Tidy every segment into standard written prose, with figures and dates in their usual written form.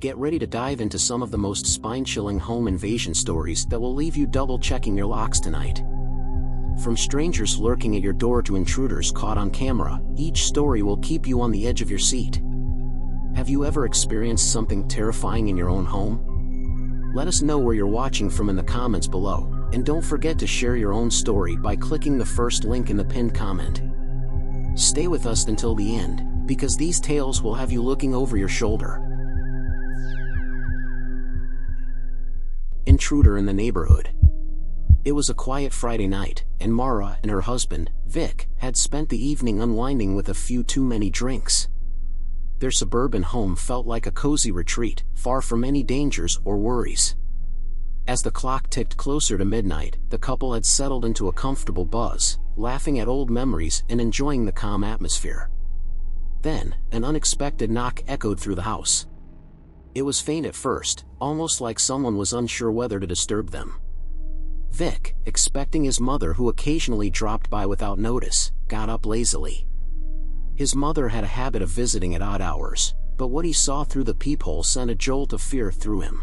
Get ready to dive into some of the most spine-chilling home invasion stories that will leave you double-checking your locks tonight. From strangers lurking at your door to intruders caught on camera, each story will keep you on the edge of your seat. Have you ever experienced something terrifying in your own home? Let us know where you're watching from in the comments below, and don't forget to share your own story by clicking the first link in the pinned comment. Stay with us until the end, because these tales will have you looking over your shoulder. Intruder in the neighborhood. It was a quiet Friday night, and Mara and her husband, Vic, had spent the evening unwinding with a few too many drinks. Their suburban home felt like a cozy retreat, far from any dangers or worries. As the clock ticked closer to midnight, the couple had settled into a comfortable buzz, laughing at old memories and enjoying the calm atmosphere. Then, an unexpected knock echoed through the house. It was faint at first, almost like someone was unsure whether to disturb them. Vic, expecting his mother who occasionally dropped by without notice, got up lazily. His mother had a habit of visiting at odd hours, but what he saw through the peephole sent a jolt of fear through him.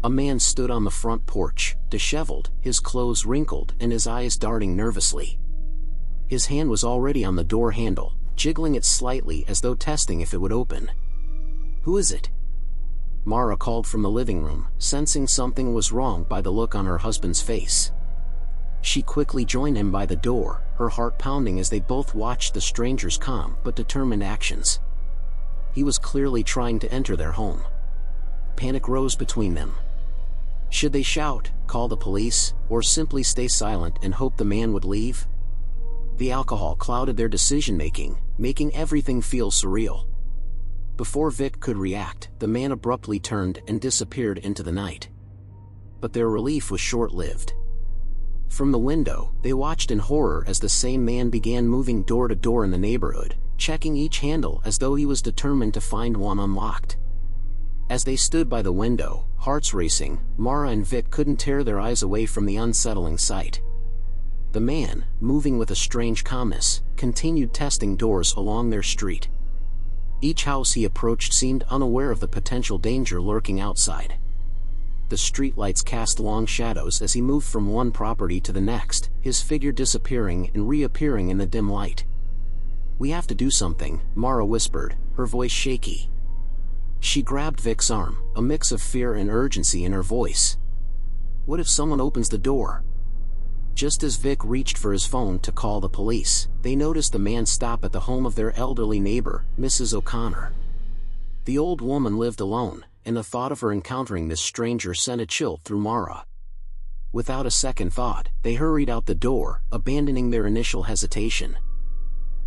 A man stood on the front porch, disheveled, his clothes wrinkled and his eyes darting nervously. His hand was already on the door handle, jiggling it slightly as though testing if it would open. "Who is it?" Mara called from the living room, sensing something was wrong by the look on her husband's face. She quickly joined him by the door, her heart pounding as they both watched the stranger's calm but determined actions. He was clearly trying to enter their home. Panic rose between them. Should they shout, call the police, or simply stay silent and hope the man would leave? The alcohol clouded their decision-making, making everything feel surreal. Before Vic could react, the man abruptly turned and disappeared into the night. But their relief was short-lived. From the window, they watched in horror as the same man began moving door to door in the neighborhood, checking each handle as though he was determined to find one unlocked. As they stood by the window, hearts racing, Mara and Vic couldn't tear their eyes away from the unsettling sight. The man, moving with a strange calmness, continued testing doors along their street. Each house he approached seemed unaware of the potential danger lurking outside. The streetlights cast long shadows as he moved from one property to the next, his figure disappearing and reappearing in the dim light. "We have to do something," Mara whispered, her voice shaky. She grabbed Vic's arm, a mix of fear and urgency in her voice. "What if someone opens the door?" Just as Vic reached for his phone to call the police, they noticed the man stop at the home of their elderly neighbor, Mrs. O'Connor. The old woman lived alone, and the thought of her encountering this stranger sent a chill through Mara. Without a second thought, they hurried out the door, abandoning their initial hesitation.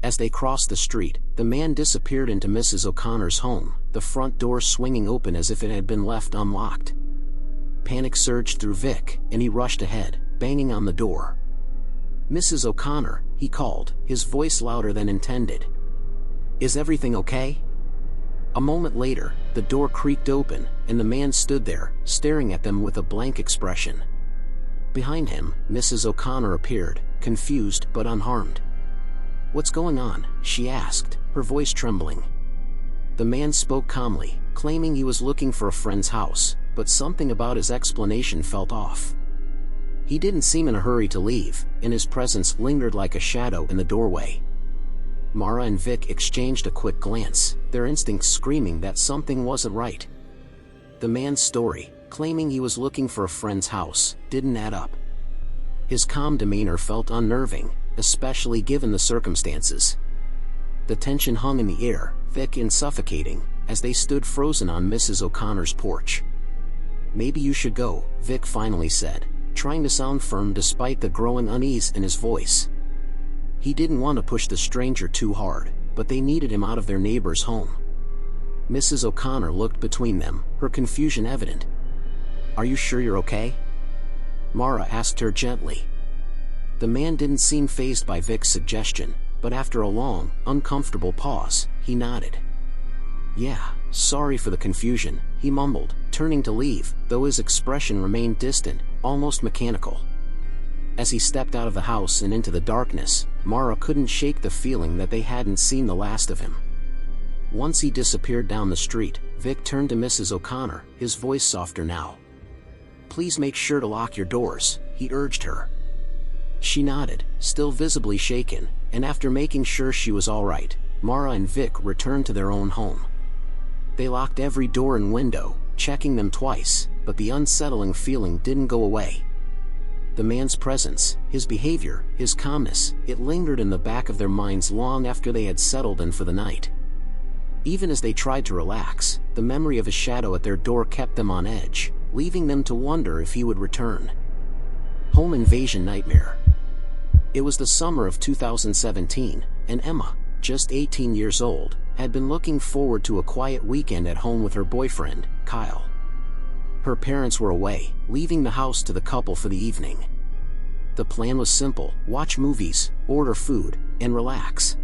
As they crossed the street, the man disappeared into Mrs. O'Connor's home, the front door swinging open as if it had been left unlocked. Panic surged through Vic, and he rushed ahead, banging on the door. "Mrs. O'Connor," he called, his voice louder than intended. "Is everything okay?" A moment later, the door creaked open, and the man stood there, staring at them with a blank expression. Behind him, Mrs. O'Connor appeared, confused but unharmed. "What's going on?" she asked, her voice trembling. The man spoke calmly, claiming he was looking for a friend's house, but something about his explanation felt off. He didn't seem in a hurry to leave, and his presence lingered like a shadow in the doorway. Mara and Vic exchanged a quick glance, their instincts screaming that something wasn't right. The man's story, claiming he was looking for a friend's house, didn't add up. His calm demeanor felt unnerving, especially given the circumstances. The tension hung in the air, thick and suffocating, as they stood frozen on Mrs. O'Connor's porch. "Maybe you should go," Vic finally said, trying to sound firm despite the growing unease in his voice. He didn't want to push the stranger too hard, but they needed him out of their neighbor's home. Mrs. O'Connor looked between them, her confusion evident. "Are you sure you're okay?" Mara asked her gently. The man didn't seem fazed by Vic's suggestion, but after a long, uncomfortable pause, he nodded. "Yeah, sorry for the confusion," he mumbled, turning to leave, though his expression remained distant, almost mechanical. As he stepped out of the house and into the darkness, Mara couldn't shake the feeling that they hadn't seen the last of him. Once he disappeared down the street, Vic turned to Mrs. O'Connor, his voice softer now. "Please make sure to lock your doors," he urged her. She nodded, still visibly shaken, and after making sure she was all right, Mara and Vic returned to their own home. They locked every door and window, checking them twice, but the unsettling feeling didn't go away. The man's presence, his behavior, his calmness, it lingered in the back of their minds long after they had settled in for the night. Even as they tried to relax, the memory of his shadow at their door kept them on edge, leaving them to wonder if he would return. Home invasion nightmare. It was the summer of 2017, and Emma, just 18 years old, had been looking forward to a quiet weekend at home with her boyfriend, Kyle. Her parents were away, leaving the house to the couple for the evening. The plan was simple: watch movies, order food, and relax.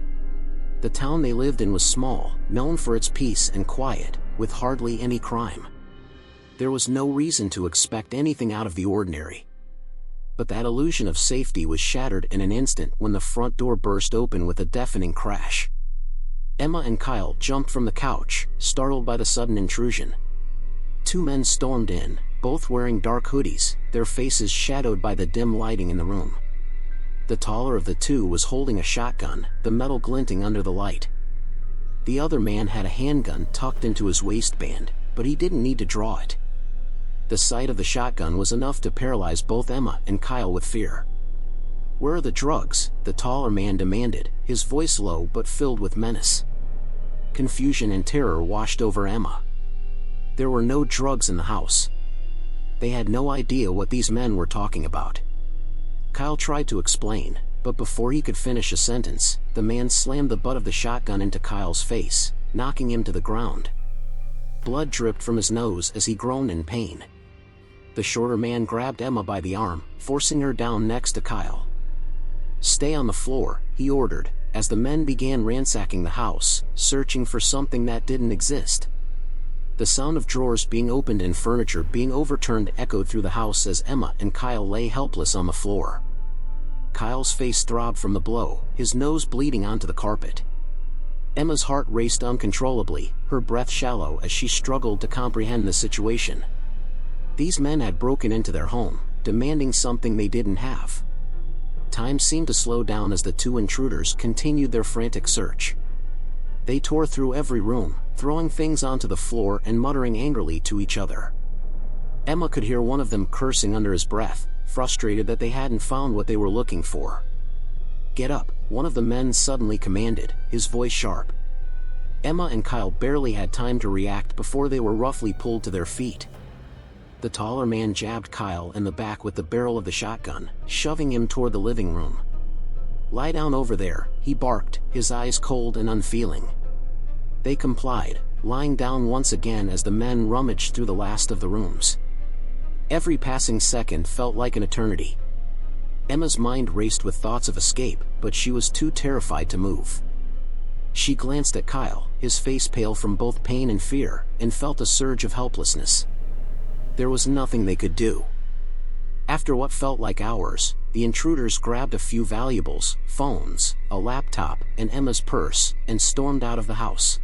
The town they lived in was small, known for its peace and quiet, with hardly any crime. There was no reason to expect anything out of the ordinary. But that illusion of safety was shattered in an instant when the front door burst open with a deafening crash. Emma and Kyle jumped from the couch, startled by the sudden intrusion. Two men stormed in, both wearing dark hoodies, their faces shadowed by the dim lighting in the room. The taller of the two was holding a shotgun, the metal glinting under the light. The other man had a handgun tucked into his waistband, but he didn't need to draw it. The sight of the shotgun was enough to paralyze both Emma and Kyle with fear. "Where are the drugs?" the taller man demanded, his voice low but filled with menace. Confusion and terror washed over Emma. There were no drugs in the house. They had no idea what these men were talking about. Kyle tried to explain, but before he could finish a sentence, the man slammed the butt of the shotgun into Kyle's face, knocking him to the ground. Blood dripped from his nose as he groaned in pain. The shorter man grabbed Emma by the arm, forcing her down next to Kyle. "Stay on the floor," he ordered, as the men began ransacking the house, searching for something that didn't exist. The sound of drawers being opened and furniture being overturned echoed through the house as Emma and Kyle lay helpless on the floor. Kyle's face throbbed from the blow, his nose bleeding onto the carpet. Emma's heart raced uncontrollably, her breath shallow as she struggled to comprehend the situation. These men had broken into their home, demanding something they didn't have. Time seemed to slow down as the two intruders continued their frantic search. They tore through every room, throwing things onto the floor and muttering angrily to each other. Emma could hear one of them cursing under his breath, frustrated that they hadn't found what they were looking for. "Get up," one of the men suddenly commanded, his voice sharp. Emma and Kyle barely had time to react before they were roughly pulled to their feet. The taller man jabbed Kyle in the back with the barrel of the shotgun, shoving him toward the living room. "Lie down over there," he barked, his eyes cold and unfeeling. They complied, lying down once again as the men rummaged through the last of the rooms. Every passing second felt like an eternity. Emma's mind raced with thoughts of escape, but she was too terrified to move. She glanced at Kyle, his face pale from both pain and fear, and felt a surge of helplessness. There was nothing they could do. After what felt like hours, the intruders grabbed a few valuables, phones, a laptop, and Emma's purse, and stormed out of the house.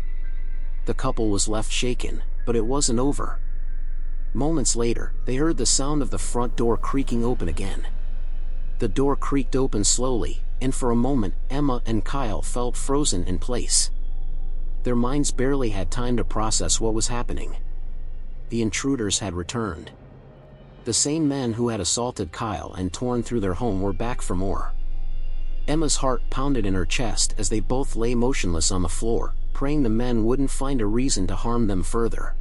The couple was left shaken, but it wasn't over. Moments later, they heard the sound of the front door creaking open again. The door creaked open slowly, and for a moment, Emma and Kyle felt frozen in place. Their minds barely had time to process what was happening. The intruders had returned. The same men who had assaulted Kyle and torn through their home were back for more. Emma's heart pounded in her chest as they both lay motionless on the floor, praying the men wouldn't find a reason to harm them further.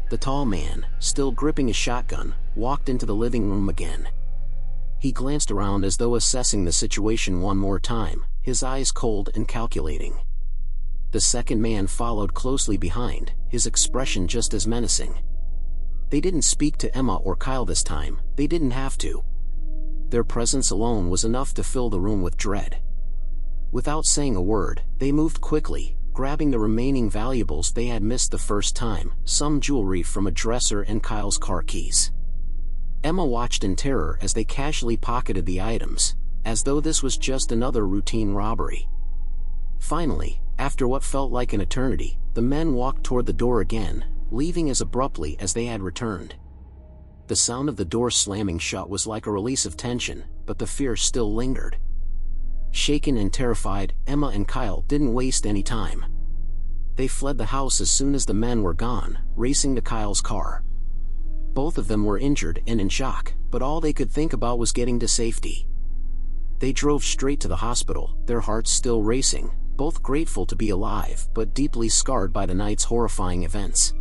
The tall man, still gripping his shotgun, walked into the living room again. He glanced around as though assessing the situation one more time, his eyes cold and calculating. The second man followed closely behind, his expression just as menacing. They didn't speak to Emma or Kyle this time, they didn't have to. Their presence alone was enough to fill the room with dread. Without saying a word, they moved quickly, grabbing the remaining valuables they had missed the first time, some jewelry from a dresser and Kyle's car keys. Emma watched in terror as they casually pocketed the items, as though this was just another routine robbery. Finally, After what felt like an eternity, the men walked toward the door again, leaving as abruptly as they had returned. The sound of the door slamming shut was like a release of tension, but the fear still lingered. Shaken and terrified, Emma and Kyle didn't waste any time. They fled the house as soon as the men were gone, racing to Kyle's car. Both of them were injured and in shock, but all they could think about was getting to safety. They drove straight to the hospital, their hearts still racing, both grateful to be alive but deeply scarred by the night's horrifying events.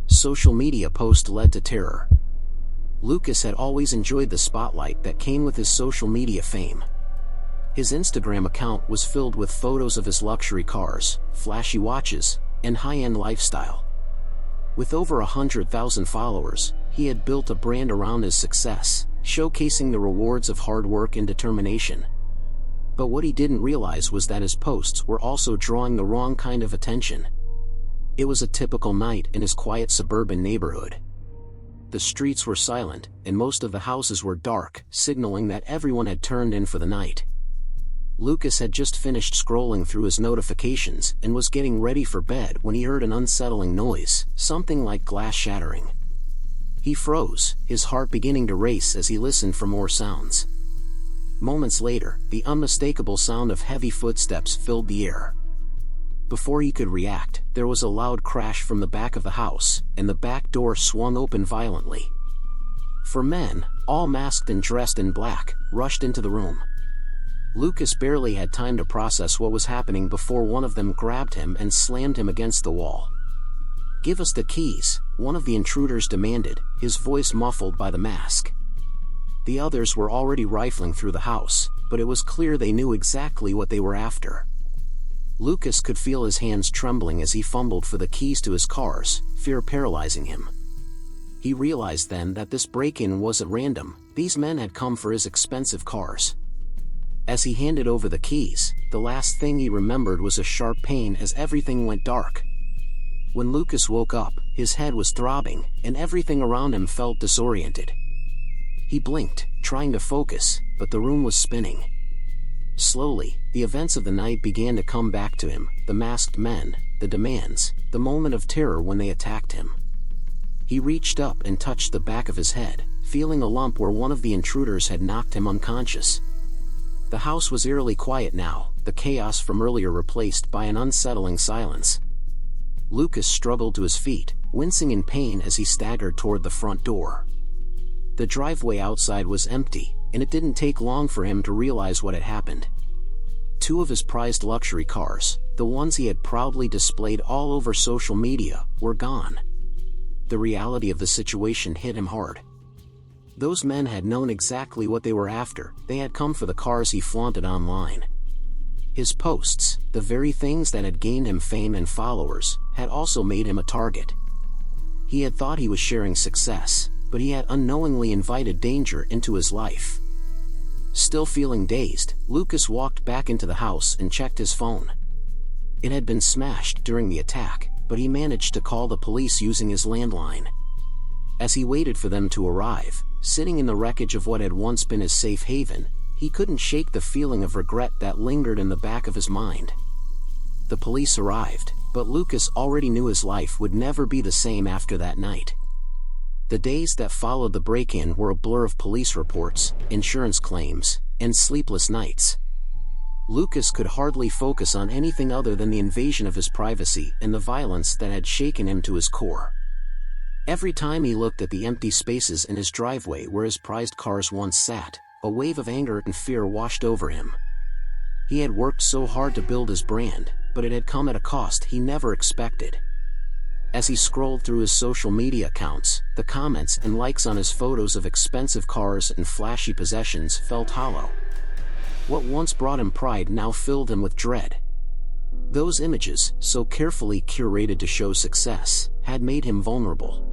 Social media post led to terror. Lucas had always enjoyed the spotlight that came with his social media fame. His Instagram account was filled with photos of his luxury cars, flashy watches, and high-end lifestyle. With over 100,000 followers, he had built a brand around his success, showcasing the rewards of hard work and determination. But what he didn't realize was that his posts were also drawing the wrong kind of attention. It was a typical night in his quiet suburban neighborhood. The streets were silent, and most of the houses were dark, signaling that everyone had turned in for the night. Lucas had just finished scrolling through his notifications and was getting ready for bed when he heard an unsettling noise, something like glass shattering. He froze, his heart beginning to race as he listened for more sounds. Moments later, the unmistakable sound of heavy footsteps filled the air. Before he could react, there was a loud crash from the back of the house, and the back door swung open violently. 4 men, all masked and dressed in black, rushed into the room. Lucas barely had time to process what was happening before one of them grabbed him and slammed him against the wall. "Give us the keys," one of the intruders demanded, his voice muffled by the mask. The others were already rifling through the house, but it was clear they knew exactly what they were after. Lucas could feel his hands trembling as he fumbled for the keys to his cars, fear paralyzing him. He realized then that this break-in wasn't random, these men had come for his expensive cars. As he handed over the keys, the last thing he remembered was a sharp pain as everything went dark. When Lucas woke up, his head was throbbing, and everything around him felt disoriented. He blinked, trying to focus, but the room was spinning. Slowly, the events of the night began to come back to him, the masked men, the demands, the moment of terror when they attacked him. He reached up and touched the back of his head, feeling a lump where one of the intruders had knocked him unconscious. The house was eerily quiet now, the chaos from earlier replaced by an unsettling silence. Lucas struggled to his feet, wincing in pain as he staggered toward the front door. The driveway outside was empty, and it didn't take long for him to realize what had happened. 2 of his prized luxury cars, the ones he had proudly displayed all over social media, were gone. The reality of the situation hit him hard. Those men had known exactly what they were after, they had come for the cars he flaunted online. His posts, the very things that had gained him fame and followers, had also made him a target. He had thought he was sharing success, but he had unknowingly invited danger into his life. Still feeling dazed, Lucas walked back into the house and checked his phone. It had been smashed during the attack, but he managed to call the police using his landline. As he waited for them to arrive, sitting in the wreckage of what had once been his safe haven, he couldn't shake the feeling of regret that lingered in the back of his mind. The police arrived, but Lucas already knew his life would never be the same after that night. The days that followed the break-in were a blur of police reports, insurance claims, and sleepless nights. Lucas could hardly focus on anything other than the invasion of his privacy and the violence that had shaken him to his core. Every time he looked at the empty spaces in his driveway where his prized cars once sat, a wave of anger and fear washed over him. He had worked so hard to build his brand, but it had come at a cost he never expected. As he scrolled through his social media accounts, the comments and likes on his photos of expensive cars and flashy possessions felt hollow. What once brought him pride now filled him with dread. Those images, so carefully curated to show success, had made him vulnerable.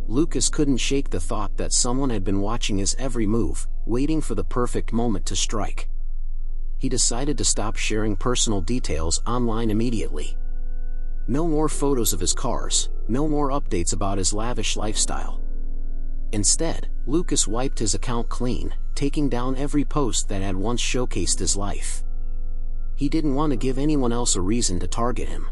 Lucas couldn't shake the thought that someone had been watching his every move, waiting for the perfect moment to strike. He decided to stop sharing personal details online immediately. No more photos of his cars, no more updates about his lavish lifestyle. Instead, Lucas wiped his account clean, taking down every post that had once showcased his life. He didn't want to give anyone else a reason to target him.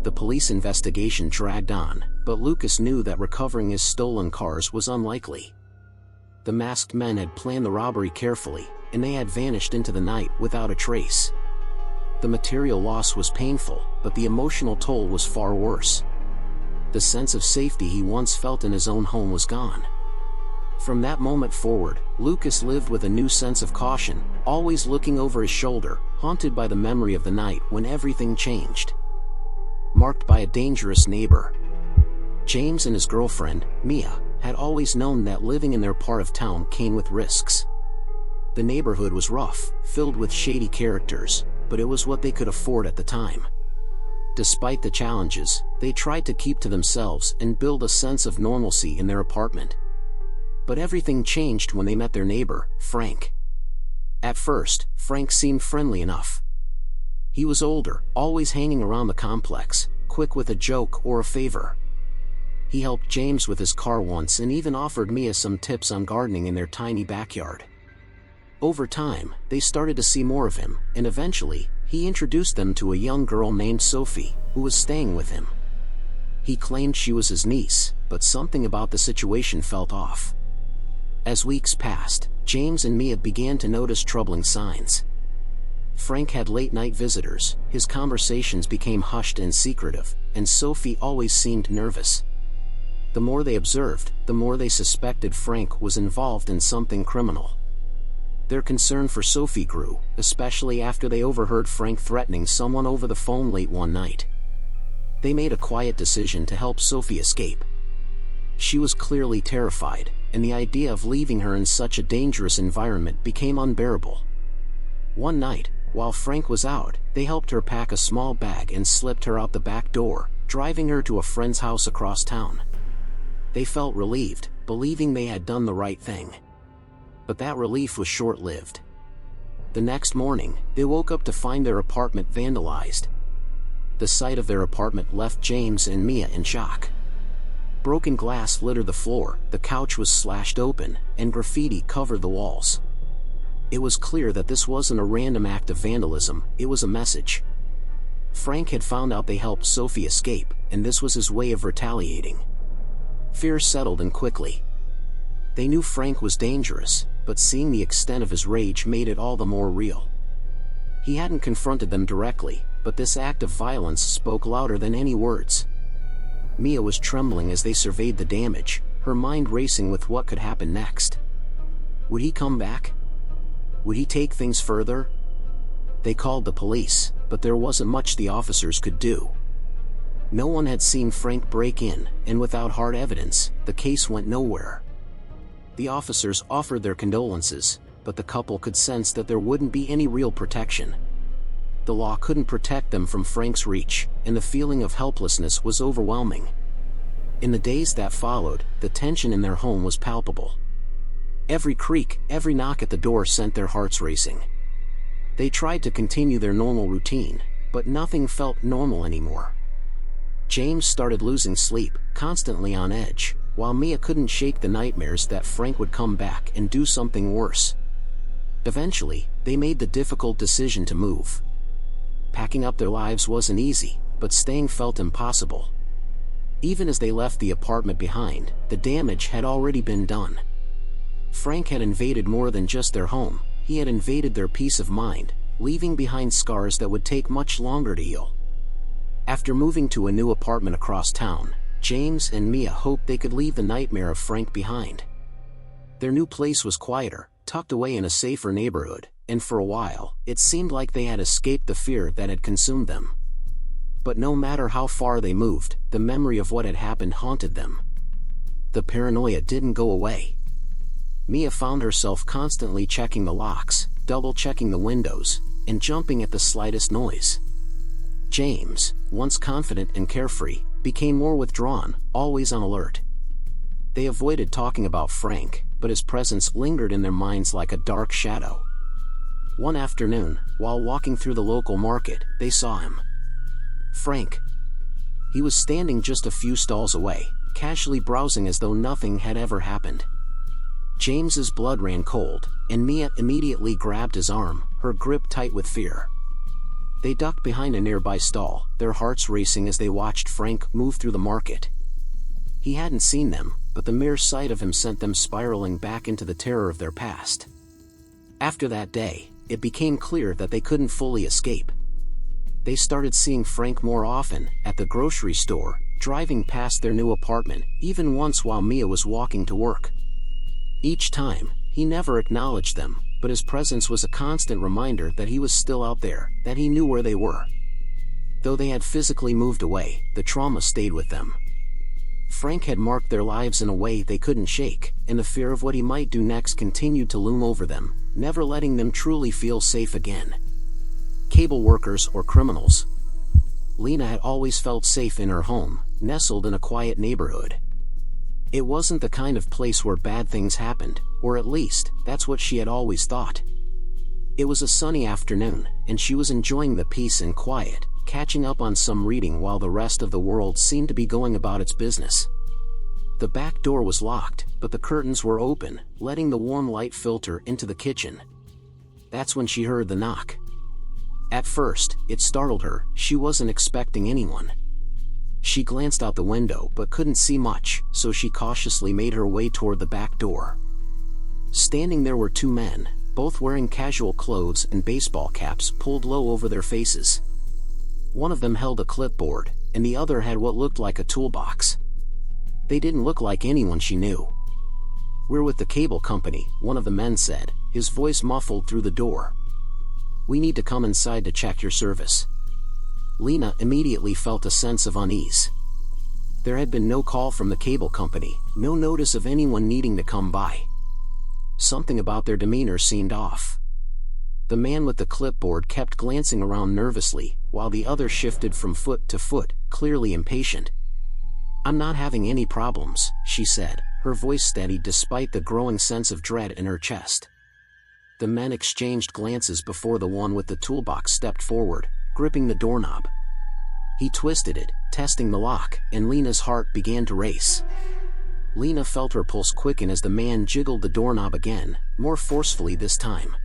The police investigation dragged on, but Lucas knew that recovering his stolen cars was unlikely. The masked men had planned the robbery carefully, and they had vanished into the night without a trace. The material loss was painful, but the emotional toll was far worse. The sense of safety he once felt in his own home was gone. From that moment forward, Lucas lived with a new sense of caution, always looking over his shoulder, haunted by the memory of the night when everything changed. Marked by a dangerous neighbor. James and his girlfriend, Mia, had always known that living in their part of town came with risks. The neighborhood was rough, filled with shady characters, but it was what they could afford at the time. Despite the challenges, they tried to keep to themselves and build a sense of normalcy in their apartment. But everything changed when they met their neighbor, Frank. At first, Frank seemed friendly enough. He was older, always hanging around the complex, quick with a joke or a favor. He helped James with his car once and even offered Mia some tips on gardening in their tiny backyard. Over time, they started to see more of him, and eventually, he introduced them to a young girl named Sophie, who was staying with him. He claimed she was his niece, but something about the situation felt off. As weeks passed, James and Mia began to notice troubling signs. Frank had late-night visitors, his conversations became hushed and secretive, and Sophie always seemed nervous. The more they observed, the more they suspected Frank was involved in something criminal. Their concern for Sophie grew, especially after they overheard Frank threatening someone over the phone late one night. They made a quiet decision to help Sophie escape. She was clearly terrified, and the idea of leaving her in such a dangerous environment became unbearable. One night, while Frank was out, they helped her pack a small bag and slipped her out the back door, driving her to a friend's house across town. They felt relieved, believing they had done the right thing. But that relief was short-lived. The next morning, they woke up to find their apartment vandalized. The sight of their apartment left James and Mia in shock. Broken glass littered the floor, the couch was slashed open, and graffiti covered the walls. It was clear that this wasn't a random act of vandalism, it was a message. Frank had found out they helped Sophie escape, and this was his way of retaliating. Fear settled in quickly. They knew Frank was dangerous, but seeing the extent of his rage made it all the more real. He hadn't confronted them directly, but this act of violence spoke louder than any words. Mia was trembling as they surveyed the damage, her mind racing with what could happen next. Would he come back? Would he take things further? They called the police, but there wasn't much the officers could do. No one had seen Frank break in, and without hard evidence, the case went nowhere. The officers offered their condolences, but the couple could sense that there wouldn't be any real protection. The law couldn't protect them from Frank's reach, and the feeling of helplessness was overwhelming. In the days that followed, the tension in their home was palpable. Every creak, every knock at the door sent their hearts racing. They tried to continue their normal routine, but nothing felt normal anymore. James started losing sleep, constantly on edge, while Mia couldn't shake the nightmares that Frank would come back and do something worse. Eventually, they made the difficult decision to move. Packing up their lives wasn't easy, but staying felt impossible. Even as they left the apartment behind, the damage had already been done. Frank had invaded more than just their home, he had invaded their peace of mind, leaving behind scars that would take much longer to heal. After moving to a new apartment across town, James and Mia hoped they could leave the nightmare of Frank behind. Their new place was quieter, tucked away in a safer neighborhood, and for a while, it seemed like they had escaped the fear that had consumed them. But no matter how far they moved, the memory of what had happened haunted them. The paranoia didn't go away. Mia found herself constantly checking the locks, double-checking the windows, and jumping at the slightest noise. James, once confident and carefree, became more withdrawn, always on alert. They avoided talking about Frank, but his presence lingered in their minds like a dark shadow. One afternoon, while walking through the local market, they saw him. Frank. He was standing just a few stalls away, casually browsing as though nothing had ever happened. James's blood ran cold, and Mia immediately grabbed his arm, her grip tight with fear. They ducked behind a nearby stall, their hearts racing as they watched Frank move through the market. He hadn't seen them, but the mere sight of him sent them spiraling back into the terror of their past. After that day, it became clear that they couldn't fully escape. They started seeing Frank more often, at the grocery store, driving past their new apartment, even once while Mia was walking to work. Each time, he never acknowledged them, but his presence was a constant reminder that he was still out there, that he knew where they were. Though they had physically moved away, the trauma stayed with them. Frank had marked their lives in a way they couldn't shake, and the fear of what he might do next continued to loom over them, never letting them truly feel safe again. Cable workers or criminals. Lena had always felt safe in her home, nestled in a quiet neighborhood. It wasn't the kind of place where bad things happened, or at least, that's what she had always thought. It was a sunny afternoon, and she was enjoying the peace and quiet, catching up on some reading while the rest of the world seemed to be going about its business. The back door was locked, but the curtains were open, letting the warm light filter into the kitchen. That's when she heard the knock. At first, it startled her. She wasn't expecting anyone. She glanced out the window but couldn't see much, so she cautiously made her way toward the back door. Standing there were two men, both wearing casual clothes and baseball caps pulled low over their faces. One of them held a clipboard, and the other had what looked like a toolbox. They didn't look like anyone she knew. "We're with the cable company," one of the men said, his voice muffled through the door. "We need to come inside to check your service." Lena immediately felt a sense of unease. There had been no call from the cable company, no notice of anyone needing to come by. Something about their demeanor seemed off. The man with the clipboard kept glancing around nervously, while the other shifted from foot to foot, clearly impatient. "I'm not having any problems," she said, her voice steady despite the growing sense of dread in her chest. The men exchanged glances before the one with the toolbox stepped forward, gripping the doorknob. He twisted it, testing the lock, and Lena's heart began to race. Lena felt her pulse quicken as the man jiggled the doorknob again, more forcefully this time.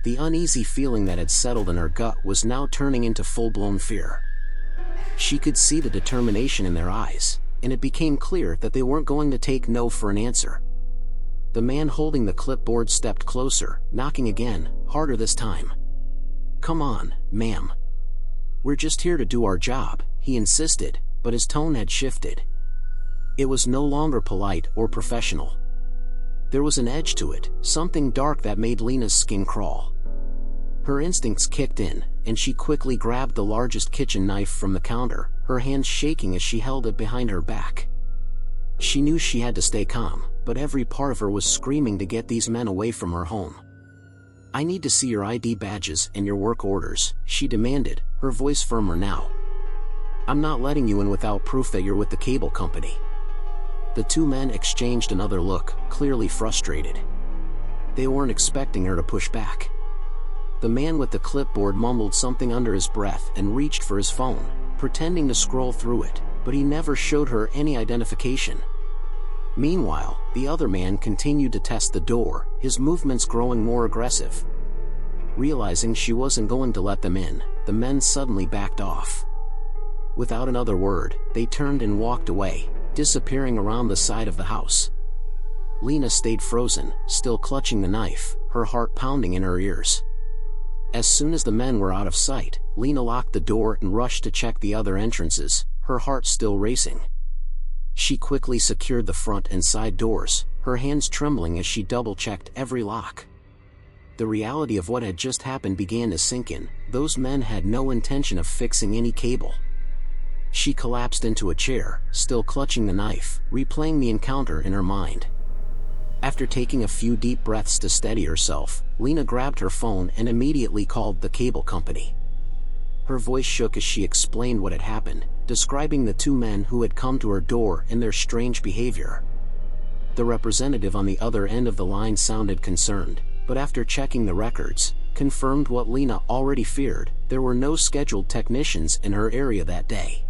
The uneasy feeling that had settled in her gut was now turning into full-blown fear. She could see the determination in their eyes, and it became clear that they weren't going to take no for an answer. The man holding the clipboard stepped closer, knocking again, harder this time. "Come on, ma'am. We're just here to do our job," he insisted, but his tone had shifted. It was no longer polite or professional. There was an edge to it, something dark that made Lena's skin crawl. Her instincts kicked in, and she quickly grabbed the largest kitchen knife from the counter, her hands shaking as she held it behind her back. She knew she had to stay calm, but every part of her was screaming to get these men away from her home. "I need to see your ID badges and your work orders," she demanded, her voice firmer now. "I'm not letting you in without proof that you're with the cable company." The two men exchanged another look, clearly frustrated. They weren't expecting her to push back. The man with the clipboard mumbled something under his breath and reached for his phone, pretending to scroll through it, but he never showed her any identification. Meanwhile, the other man continued to test the door, his movements growing more aggressive. Realizing she wasn't going to let them in, the men suddenly backed off. Without another word, they turned and walked away, disappearing around the side of the house. Lena stayed frozen, still clutching the knife, her heart pounding in her ears. As soon as the men were out of sight, Lena locked the door and rushed to check the other entrances, her heart still racing. She quickly secured the front and side doors, her hands trembling as she double-checked every lock. The reality of what had just happened began to sink in. Those men had no intention of fixing any cable. She collapsed into a chair, still clutching the knife, replaying the encounter in her mind. After taking a few deep breaths to steady herself, Lena grabbed her phone and immediately called the cable company. Her voice shook as she explained what had happened, describing the two men who had come to her door and their strange behavior. The representative on the other end of the line sounded concerned, but after checking the records, confirmed what Lena already feared: there were no scheduled technicians in her area that day.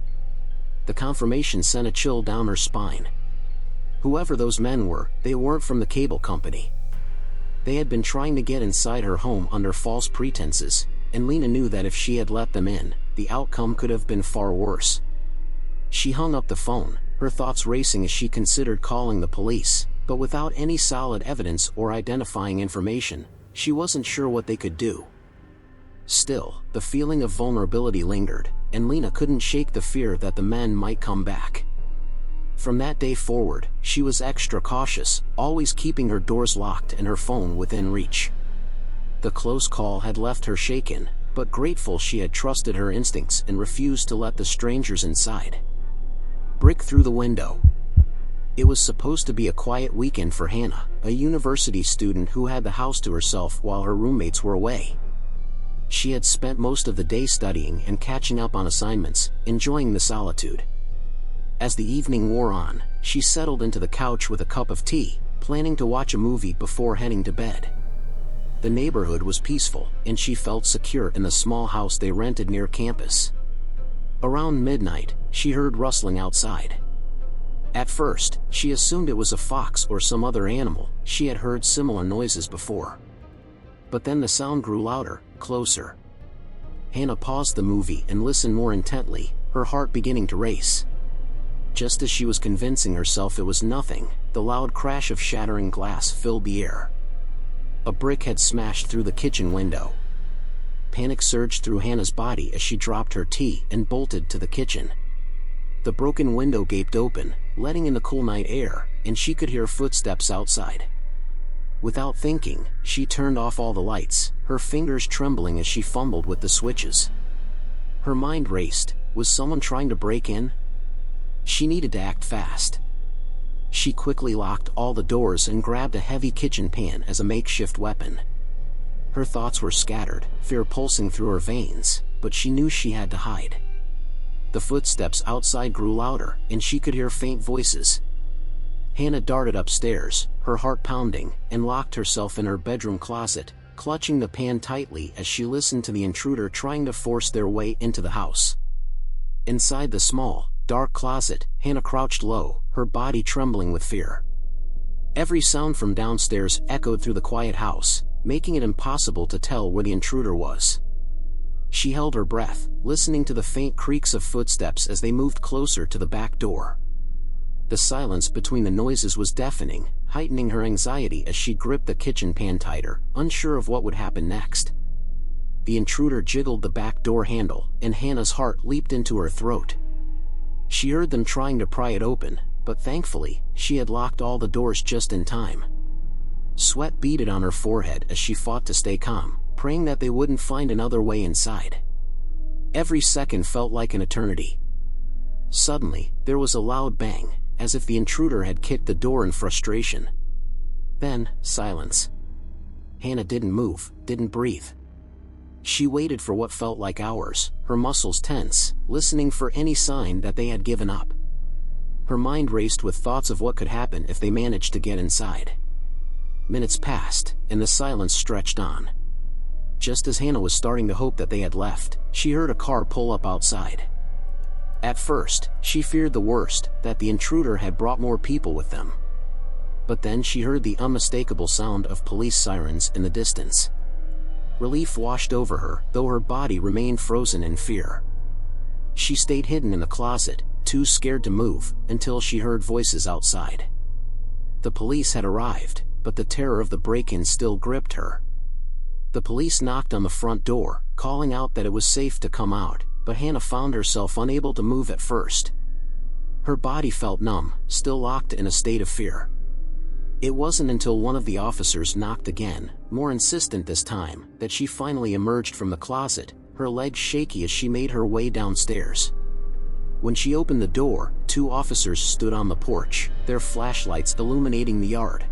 The confirmation sent a chill down her spine. Whoever those men were, they weren't from the cable company. They had been trying to get inside her home under false pretenses, and Lena knew that if she had let them in, the outcome could have been far worse. She hung up the phone, her thoughts racing as she considered calling the police, but without any solid evidence or identifying information, she wasn't sure what they could do. Still, the feeling of vulnerability lingered, and Lena couldn't shake the fear that the men might come back. From that day forward, she was extra cautious, always keeping her doors locked and her phone within reach. The close call had left her shaken, but grateful she had trusted her instincts and refused to let the strangers inside. Brick through the window. It was supposed to be a quiet weekend for Hannah, a university student who had the house to herself while her roommates were away. She had spent most of the day studying and catching up on assignments, enjoying the solitude. As the evening wore on, she settled into the couch with a cup of tea, planning to watch a movie before heading to bed. The neighborhood was peaceful, and she felt secure in the small house they rented near campus. Around midnight, she heard rustling outside. At first, she assumed it was a fox or some other animal. She had heard similar noises before. But then the sound grew louder, closer. Hannah paused the movie and listened more intently, her heart beginning to race. Just as she was convincing herself it was nothing, the loud crash of shattering glass filled the air. A brick had smashed through the kitchen window. Panic surged through Hannah's body as she dropped her tea and bolted to the kitchen. The broken window gaped open, letting in the cool night air, and she could hear footsteps outside. Without thinking, she turned off all the lights, her fingers trembling as she fumbled with the switches. Her mind raced. Was someone trying to break in? She needed to act fast. She quickly locked all the doors and grabbed a heavy kitchen pan as a makeshift weapon. Her thoughts were scattered, fear pulsing through her veins, but she knew she had to hide. The footsteps outside grew louder, and she could hear faint voices. Hannah darted upstairs, her heart pounding, and locked herself in her bedroom closet, clutching the pan tightly as she listened to the intruder trying to force their way into the house. Inside the small, dark closet, Hannah crouched low, her body trembling with fear. Every sound from downstairs echoed through the quiet house, making it impossible to tell where the intruder was. She held her breath, listening to the faint creaks of footsteps as they moved closer to the back door. The silence between the noises was deafening, heightening her anxiety as she gripped the kitchen pan tighter, unsure of what would happen next. The intruder jiggled the back door handle, and Hannah's heart leaped into her throat. She heard them trying to pry it open, but thankfully, she had locked all the doors just in time. Sweat beaded on her forehead as she fought to stay calm, praying that they wouldn't find another way inside. Every second felt like an eternity. Suddenly, there was a loud bang, as if the intruder had kicked the door in frustration. Then, silence. Hannah didn't move, didn't breathe. She waited for what felt like hours, her muscles tense, listening for any sign that they had given up. Her mind raced with thoughts of what could happen if they managed to get inside. Minutes passed, and the silence stretched on. Just as Hannah was starting to hope that they had left, she heard a car pull up outside. At first, she feared the worst, that the intruder had brought more people with them. But then she heard the unmistakable sound of police sirens in the distance. Relief washed over her, though her body remained frozen in fear. She stayed hidden in the closet, too scared to move, until she heard voices outside. The police had arrived, but the terror of the break-in still gripped her. The police knocked on the front door, calling out that it was safe to come out, but Hannah found herself unable to move at first. Her body felt numb, still locked in a state of fear. It wasn't until one of the officers knocked again, more insistent this time, that she finally emerged from the closet, her legs shaky as she made her way downstairs. When she opened the door, 2 officers stood on the porch, their flashlights illuminating the yard.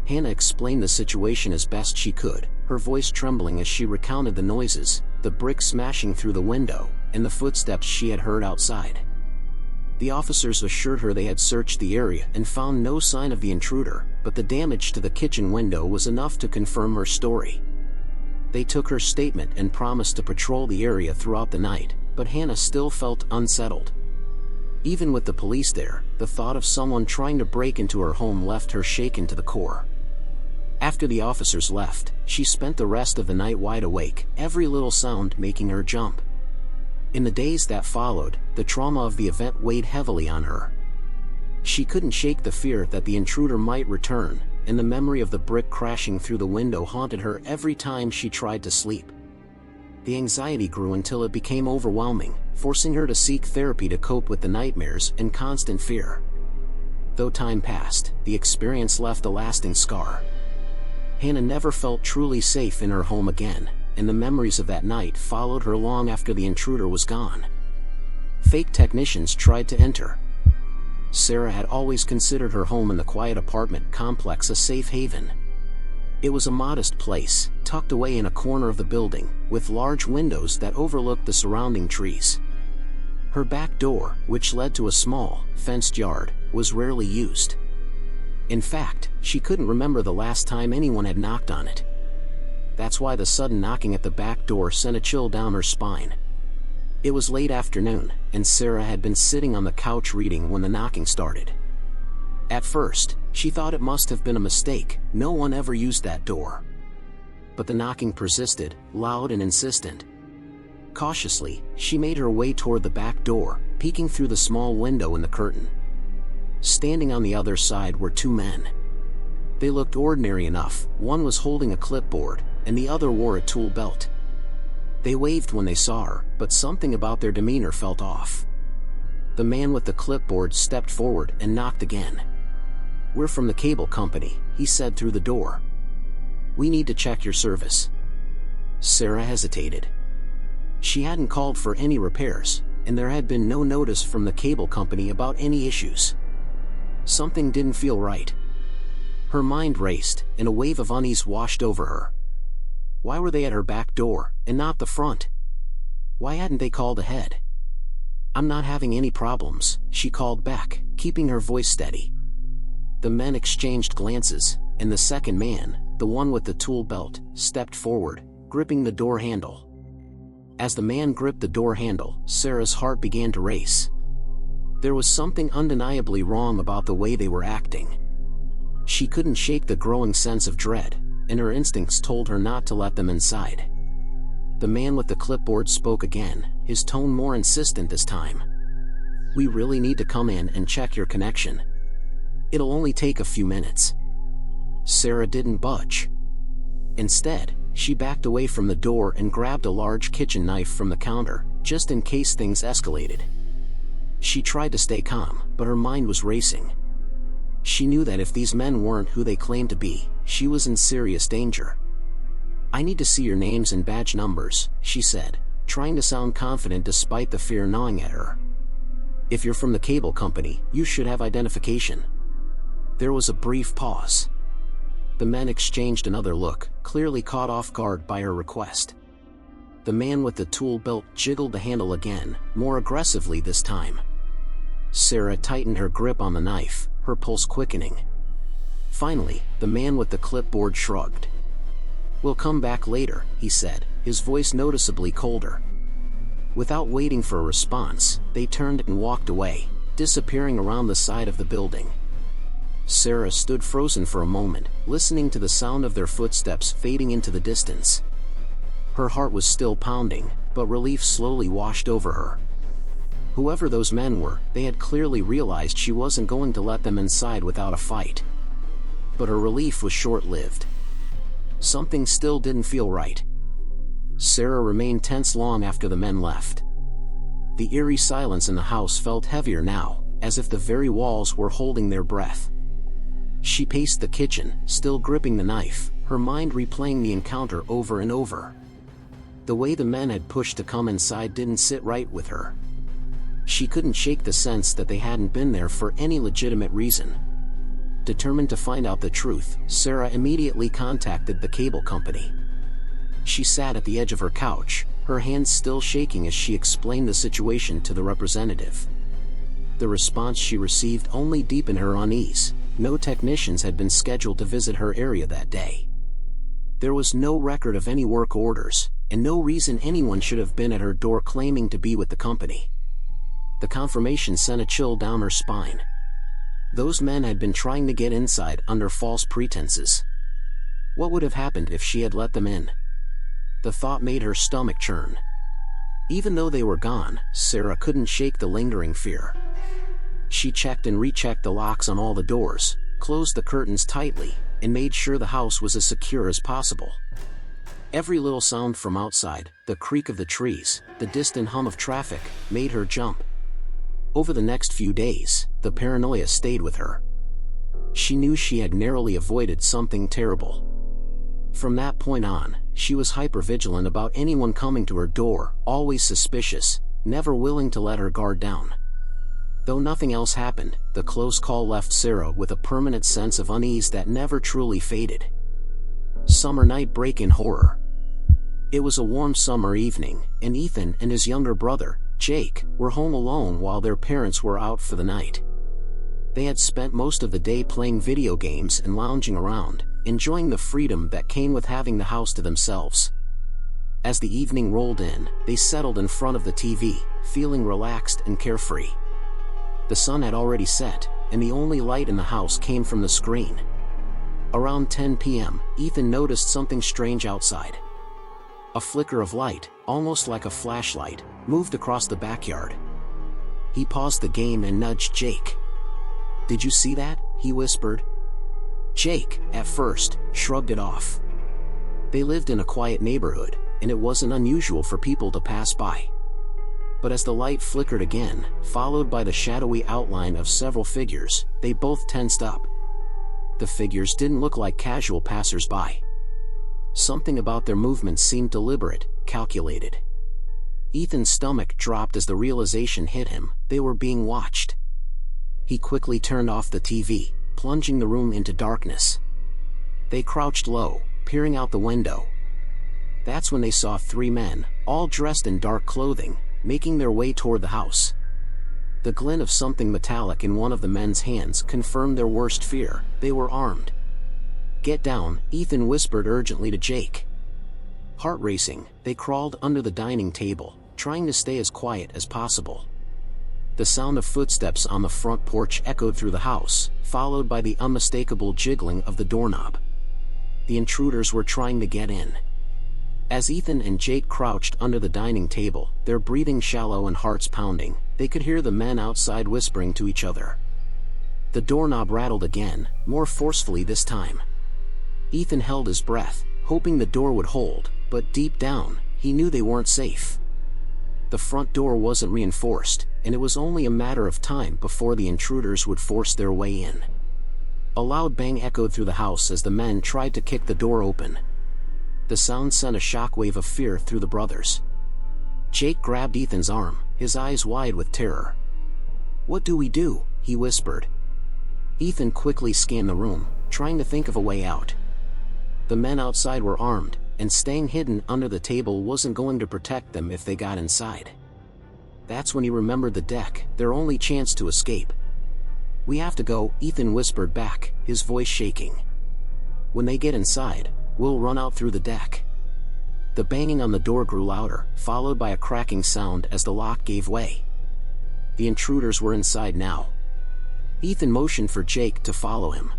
Hannah explained the situation as best she could, her voice trembling as she recounted the noises, the brick smashing through the window, and the footsteps she had heard outside. The officers assured her they had searched the area and found no sign of the intruder, but the damage to the kitchen window was enough to confirm her story. They took her statement and promised to patrol the area throughout the night, but Hannah still felt unsettled. Even with the police there, the thought of someone trying to break into her home left her shaken to the core. After the officers left, she spent the rest of the night wide awake, every little sound making her jump. In the days that followed, the trauma of the event weighed heavily on her. She couldn't shake the fear that the intruder might return, and the memory of the brick crashing through the window haunted her every time she tried to sleep. The anxiety grew until it became overwhelming, forcing her to seek therapy to cope with the nightmares and constant fear. Though time passed, the experience left a lasting scar. Hannah never felt truly safe in her home again, and the memories of that night followed her long after the intruder was gone. Fake technicians tried to enter. Sarah had always considered her home in the quiet apartment complex a safe haven. It was a modest place, tucked away in a corner of the building, with large windows that overlooked the surrounding trees. Her back door, which led to a small, fenced yard, was rarely used. In fact, she couldn't remember the last time anyone had knocked on it. That's why the sudden knocking at the back door sent a chill down her spine. It was late afternoon, and Sarah had been sitting on the couch reading when the knocking started. At first, she thought it must have been a mistake, no one ever used that door. But the knocking persisted, loud and insistent. Cautiously, she made her way toward the back door, peeking through the small window in the curtain. Standing on the other side were two men. They looked ordinary enough, one was holding a clipboard, and the other wore a tool belt. They waved when they saw her, but something about their demeanor felt off. The man with the clipboard stepped forward and knocked again. "We're from the cable company," he said through the door. "We need to check your service." Sarah hesitated. She hadn't called for any repairs, and there had been no notice from the cable company about any issues. Something didn't feel right. Her mind raced, and a wave of unease washed over her. Why were they at her back door, and not the front? Why hadn't they called ahead? "I'm not having any problems," she called back, keeping her voice steady. The men exchanged glances, and the second man, the one with the tool belt, stepped forward, gripping the door handle. As the man gripped the door handle, Sarah's heart began to race. There was something undeniably wrong about the way they were acting. She couldn't shake the growing sense of dread, and her instincts told her not to let them inside. The man with the clipboard spoke again, his tone more insistent this time. "We really need to come in and check your connection. It'll only take a few minutes." Sarah didn't budge. Instead, she backed away from the door and grabbed a large kitchen knife from the counter, just in case things escalated. She tried to stay calm, but her mind was racing. She knew that if these men weren't who they claimed to be, she was in serious danger. "I need to see your names and badge numbers," she said, trying to sound confident despite the fear gnawing at her. "If you're from the cable company, you should have identification." There was a brief pause. The men exchanged another look, clearly caught off guard by her request. The man with the tool belt jiggled the handle again, more aggressively this time. Sarah tightened her grip on the knife, her pulse quickening. Finally, the man with the clipboard shrugged. "We'll come back later," he said, his voice noticeably colder. Without waiting for a response, they turned and walked away, disappearing around the side of the building. Sarah stood frozen for a moment, listening to the sound of their footsteps fading into the distance. Her heart was still pounding, but relief slowly washed over her. Whoever those men were, they had clearly realized she wasn't going to let them inside without a fight. But her relief was short-lived. Something still didn't feel right. Sarah remained tense long after the men left. The eerie silence in the house felt heavier now, as if the very walls were holding their breath. She paced the kitchen, still gripping the knife, her mind replaying the encounter over and over. The way the men had pushed to come inside didn't sit right with her. She couldn't shake the sense that they hadn't been there for any legitimate reason. Determined to find out the truth, Sarah immediately contacted the cable company. She sat at the edge of her couch, her hands still shaking as she explained the situation to the representative. The response she received only deepened her unease. No technicians had been scheduled to visit her area that day. There was no record of any work orders, and no reason anyone should have been at her door claiming to be with the company. The confirmation sent a chill down her spine. Those men had been trying to get inside under false pretenses. What would have happened if she had let them in? The thought made her stomach churn. Even though they were gone, Sarah couldn't shake the lingering fear. She checked and rechecked the locks on all the doors, closed the curtains tightly, and made sure the house was as secure as possible. Every little sound from outside, the creak of the trees, the distant hum of traffic, made her jump. Over the next few days, the paranoia stayed with her. She knew she had narrowly avoided something terrible. From that point on, she was hypervigilant about anyone coming to her door, always suspicious, never willing to let her guard down. Though nothing else happened, the close call left Sarah with a permanent sense of unease that never truly faded. Summer night break-in horror. It was a warm summer evening, and Ethan and his younger brother, Jake, were home alone while their parents were out for the night. They had spent most of the day playing video games and lounging around, enjoying the freedom that came with having the house to themselves. As the evening rolled in, they settled in front of the TV, feeling relaxed and carefree. The sun had already set, and the only light in the house came from the screen. Around 10 p.m., Ethan noticed something strange outside. A flicker of light, almost like a flashlight, moved across the backyard. He paused the game and nudged Jake. "Did you see that?" he whispered. Jake, at first, shrugged it off. They lived in a quiet neighborhood, and it wasn't unusual for people to pass by. But as the light flickered again, followed by the shadowy outline of several figures, they both tensed up. The figures didn't look like casual passers-by. Something about their movements seemed deliberate, calculated. Ethan's stomach dropped as the realization hit him: they were being watched. He quickly turned off the TV, plunging the room into darkness. They crouched low, peering out the window. That's when they saw three men, all dressed in dark clothing, making their way toward the house. The glint of something metallic in one of the men's hands confirmed their worst fear: they were armed. "Get down," Ethan whispered urgently to Jake. Heart racing, they crawled under the dining table, trying to stay as quiet as possible. The sound of footsteps on the front porch echoed through the house, followed by the unmistakable jiggling of the doorknob. The intruders were trying to get in. As Ethan and Jake crouched under the dining table, their breathing shallow and hearts pounding, they could hear the men outside whispering to each other. The doorknob rattled again, more forcefully this time. Ethan held his breath, hoping the door would hold, but deep down, he knew they weren't safe. The front door wasn't reinforced, and it was only a matter of time before the intruders would force their way in. A loud bang echoed through the house as the men tried to kick the door open. The sound sent a shockwave of fear through the brothers. Jake grabbed Ethan's arm, his eyes wide with terror. "What do we do?" he whispered. Ethan quickly scanned the room, trying to think of a way out. The men outside were armed, and staying hidden under the table wasn't going to protect them if they got inside. That's when he remembered the deck, their only chance to escape. "We have to go," Ethan whispered back, his voice shaking. "When they get inside, we'll run out through the deck." The banging on the door grew louder, followed by a cracking sound as the lock gave way. The intruders were inside now. Ethan motioned for Jake to follow him.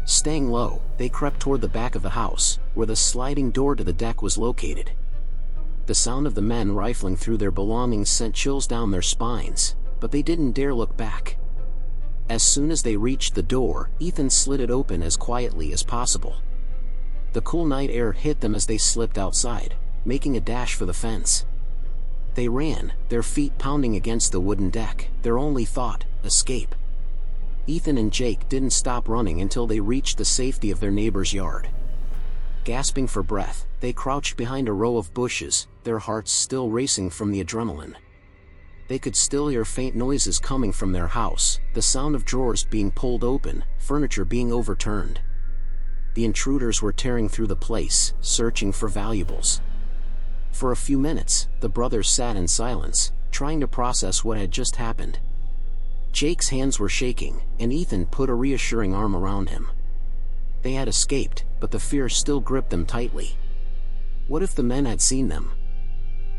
Staying low, they crept toward the back of the house, where the sliding door to the deck was located. The sound of the men rifling through their belongings sent chills down their spines, but they didn't dare look back. As soon as they reached the door, Ethan slid it open as quietly as possible. The cool night air hit them as they slipped outside, making a dash for the fence. They ran, their feet pounding against the wooden deck, their only thought: escape. Ethan and Jake didn't stop running until they reached the safety of their neighbor's yard. Gasping for breath, they crouched behind a row of bushes, their hearts still racing from the adrenaline. They could still hear faint noises coming from their house, the sound of drawers being pulled open, furniture being overturned. The intruders were tearing through the place, searching for valuables. For a few minutes, the brothers sat in silence, trying to process what had just happened. Jake's hands were shaking, and Ethan put a reassuring arm around him. They had escaped, but the fear still gripped them tightly. What if the men had seen them?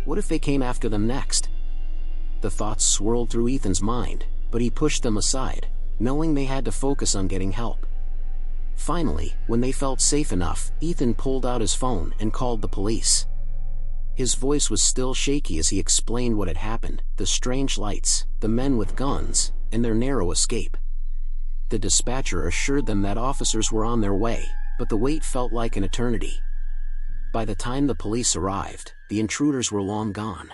What if they came after them next? The thoughts swirled through Ethan's mind, but he pushed them aside, knowing they had to focus on getting help. Finally, when they felt safe enough, Ethan pulled out his phone and called the police. His voice was still shaky as he explained what had happened: the strange lights, the men with guns, and their narrow escape. The dispatcher assured them that officers were on their way, but the wait felt like an eternity. By the time the police arrived, the intruders were long gone.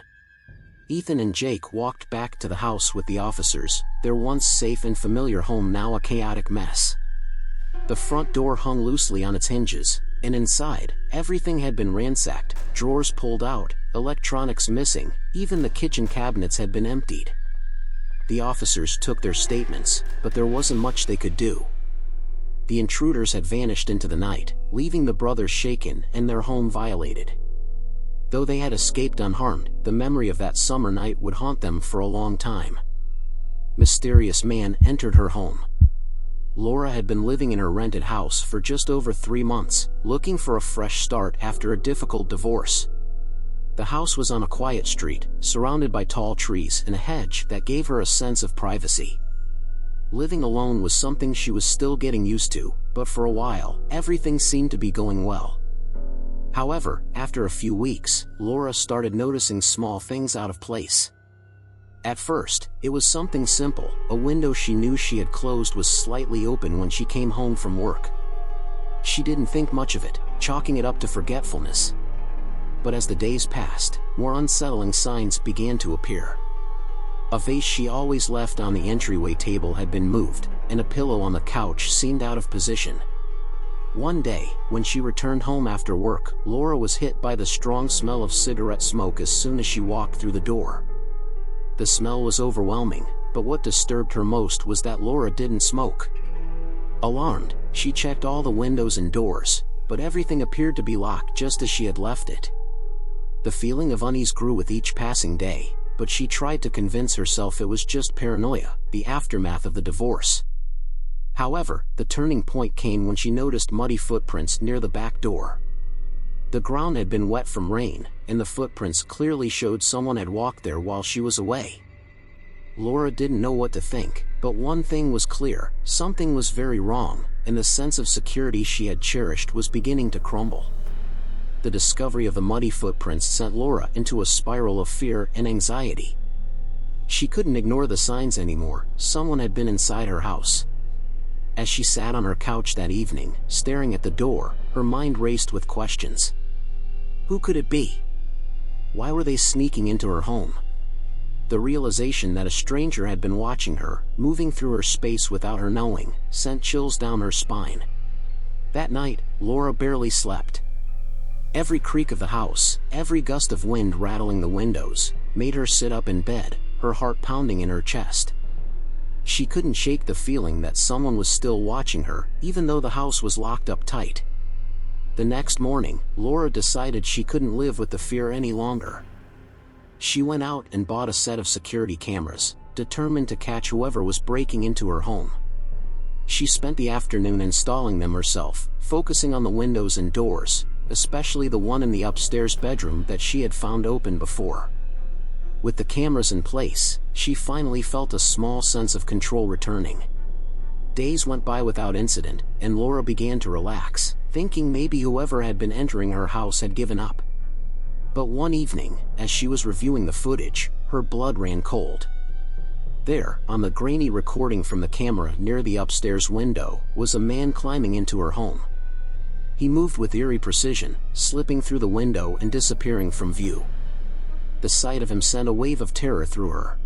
Ethan and Jake walked back to the house with the officers, their once safe and familiar home now a chaotic mess. The front door hung loosely on its hinges, and inside, everything had been ransacked, drawers pulled out, electronics missing, even the kitchen cabinets had been emptied. The officers took their statements, but there wasn't much they could do. The intruders had vanished into the night, leaving the brothers shaken and their home violated. Though they had escaped unharmed, the memory of that summer night would haunt them for a long time. Mysterious man entered her home. Laura had been living in her rented house for just over 3 months, looking for a fresh start after a difficult divorce. The house was on a quiet street, surrounded by tall trees and a hedge that gave her a sense of privacy. Living alone was something she was still getting used to, but for a while, everything seemed to be going well. However, after a few weeks, Laura started noticing small things out of place. At first, it was something simple: a window she knew she had closed was slightly open when she came home from work. She didn't think much of it, chalking it up to forgetfulness. But as the days passed, more unsettling signs began to appear. A vase she always left on the entryway table had been moved, and a pillow on the couch seemed out of position. One day, when she returned home after work, Laura was hit by the strong smell of cigarette smoke as soon as she walked through the door. The smell was overwhelming, but what disturbed her most was that Laura didn't smoke. Alarmed, she checked all the windows and doors, but everything appeared to be locked just as she had left it. The feeling of unease grew with each passing day, but she tried to convince herself it was just paranoia, the aftermath of the divorce. However, the turning point came when she noticed muddy footprints near the back door. The ground had been wet from rain, and the footprints clearly showed someone had walked there while she was away. Laura didn't know what to think, but one thing was clear: something was very wrong, and the sense of security she had cherished was beginning to crumble. The discovery of the muddy footprints sent Laura into a spiral of fear and anxiety. She couldn't ignore the signs anymore: someone had been inside her house. As she sat on her couch that evening, staring at the door, her mind raced with questions. Who could it be? Why were they sneaking into her home? The realization that a stranger had been watching her, moving through her space without her knowing, sent chills down her spine. That night, Laura barely slept. Every creak of the house, every gust of wind rattling the windows, made her sit up in bed, her heart pounding in her chest. She couldn't shake the feeling that someone was still watching her, even though the house was locked up tight. The next morning, Laura decided she couldn't live with the fear any longer. She went out and bought a set of security cameras, determined to catch whoever was breaking into her home. She spent the afternoon installing them herself, focusing on the windows and doors, especially the one in the upstairs bedroom that she had found open before. With the cameras in place, she finally felt a small sense of control returning. Days went by without incident, and Laura began to relax, thinking maybe whoever had been entering her house had given up. But one evening, as she was reviewing the footage, her blood ran cold. There, on the grainy recording from the camera near the upstairs window, was a man climbing into her home. He moved with eerie precision, slipping through the window and disappearing from view. The sight of him sent a wave of terror through her.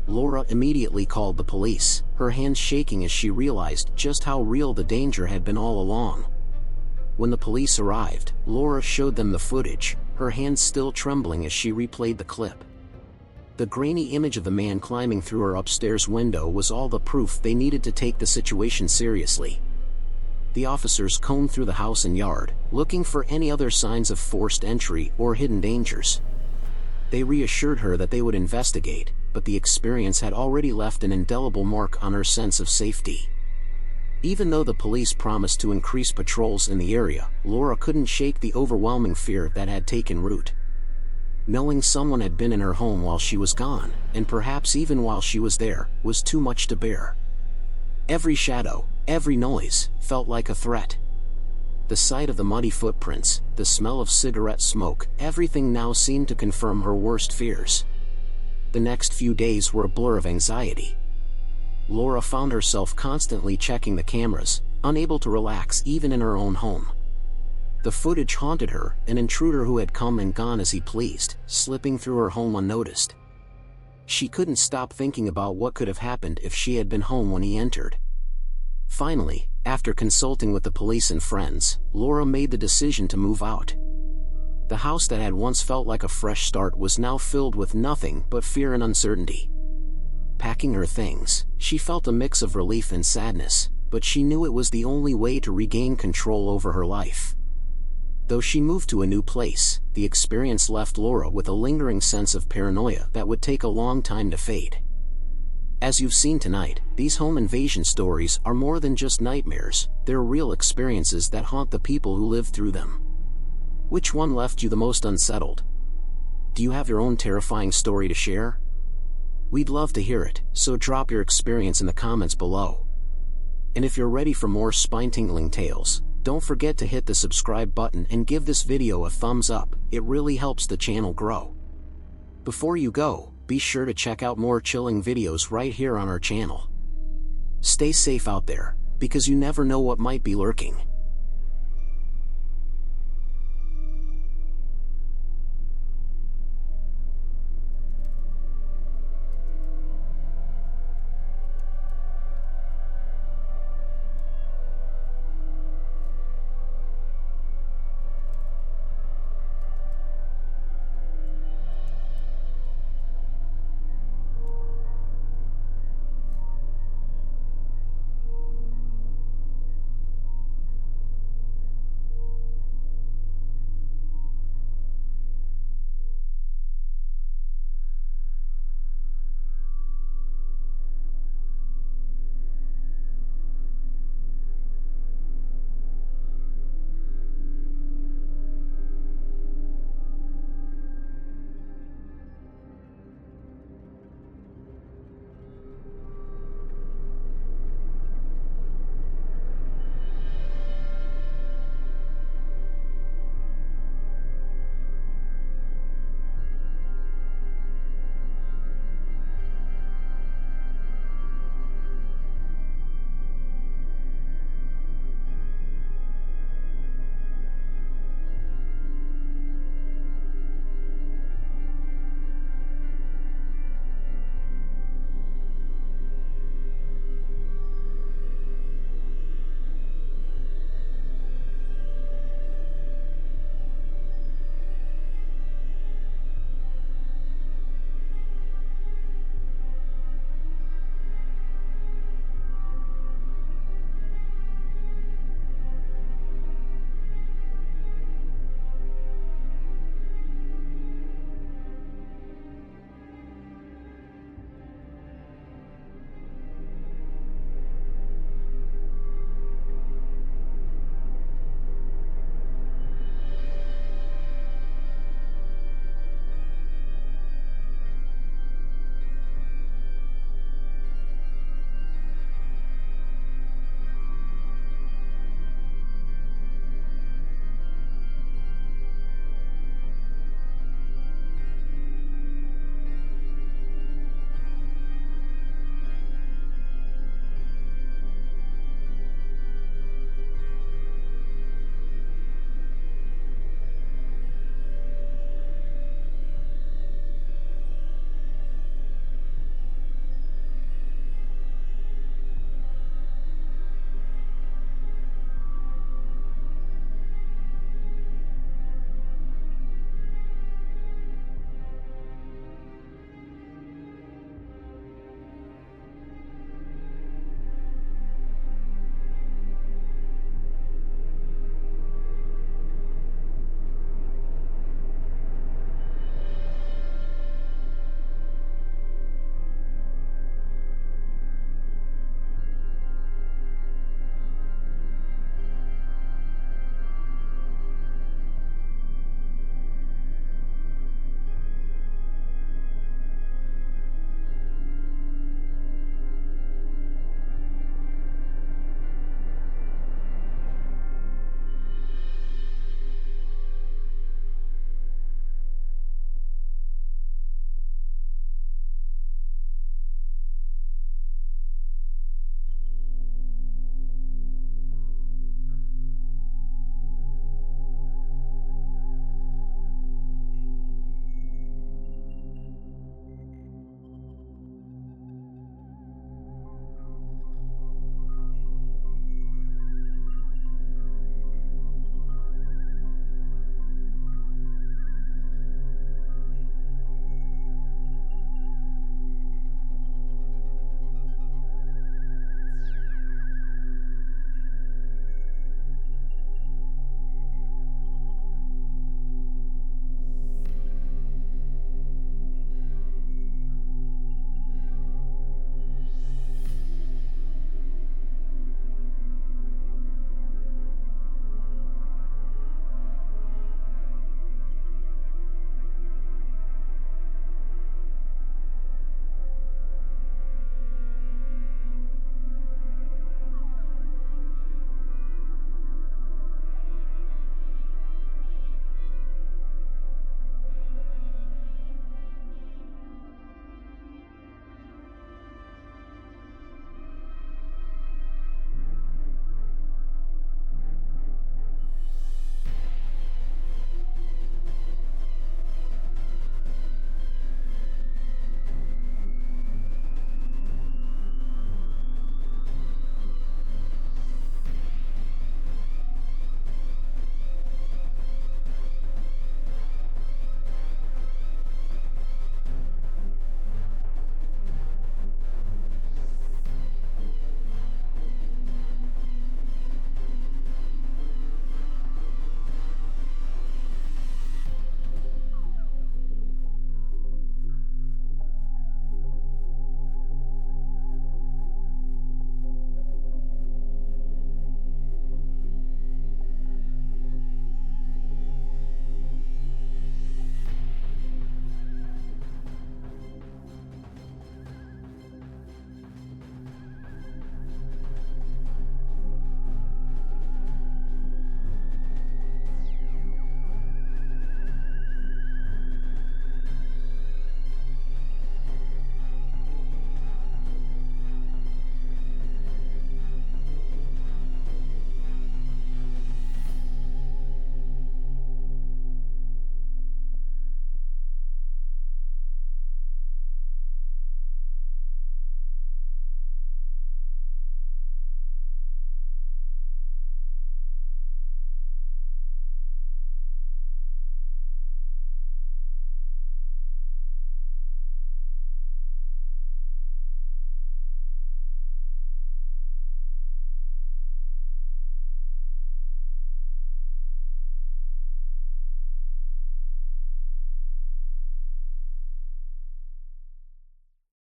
Laura immediately called the police, her hands shaking as she realized just how real the danger had been all along. When the police arrived, Laura showed them the footage, her hands still trembling as she replayed the clip. The grainy image of the man climbing through her upstairs window was all the proof they needed to take the situation seriously. The officers combed through the house and yard, looking for any other signs of forced entry or hidden dangers. They reassured her that they would investigate, but the experience had already left an indelible mark on her sense of safety. Even though the police promised to increase patrols in the area, Laura couldn't shake the overwhelming fear that had taken root. Knowing someone had been in her home while she was gone, and perhaps even while she was there, was too much to bear. Every shadow, Every noise felt like a threat. The sight of the muddy footprints, the smell of cigarette smoke, everything now seemed to confirm her worst fears. The next few days were a blur of anxiety. Laura found herself constantly checking the cameras, unable to relax even in her own home. The footage haunted her, an intruder who had come and gone as he pleased, slipping through her home unnoticed. She couldn't stop thinking about what could have happened if she had been home when he entered. Finally, after consulting with the police and friends, Laura made the decision to move out. The house that had once felt like a fresh start was now filled with nothing but fear and uncertainty. Packing her things, she felt a mix of relief and sadness, but she knew it was the only way to regain control over her life. Though she moved to a new place, the experience left Laura with a lingering sense of paranoia that would take a long time to fade. As you've seen tonight, these home invasion stories are more than just nightmares, they're real experiences that haunt the people who live through them. Which one left you the most unsettled? Do you have your own terrifying story to share? We'd love to hear it, so drop your experience in the comments below. And if you're ready for more spine-tingling tales, don't forget to hit the subscribe button and give this video a thumbs up, it really helps the channel grow. Before you go, be sure to check out more chilling videos right here on our channel. Stay safe out there, because you never know what might be lurking.